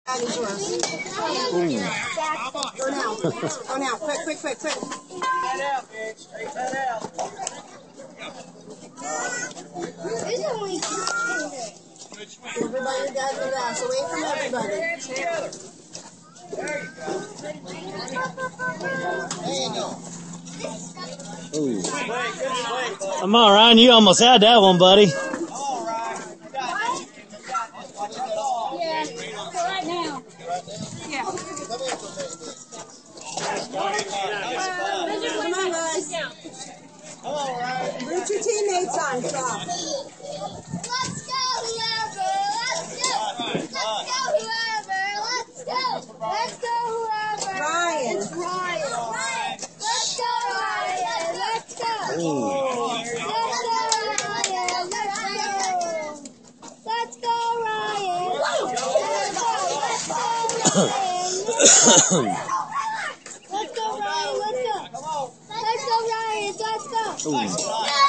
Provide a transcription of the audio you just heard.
Go now. Go now. Quick. Straight that out, bitch. Straight that out. Everybody does relax. Away from everybody. There you go. Ooh. Come on, Ryan. You almost had that one, buddy. All right. You got this. Watch it all. Yeah. Right now. Yeah. Come on, guys. Come on, Ryan. Root your teammates on. Stop. Let's go, whoever. Let's go, whoever. Let's go, whoever. Ryan. It's Ryan. Let's go, Ryan. Let's go. Ooh. Let's go, Ryan. Let's go, Ryan. Let's go, Ryan. Let's go. Let's go, Ryan. Let's go. Ooh.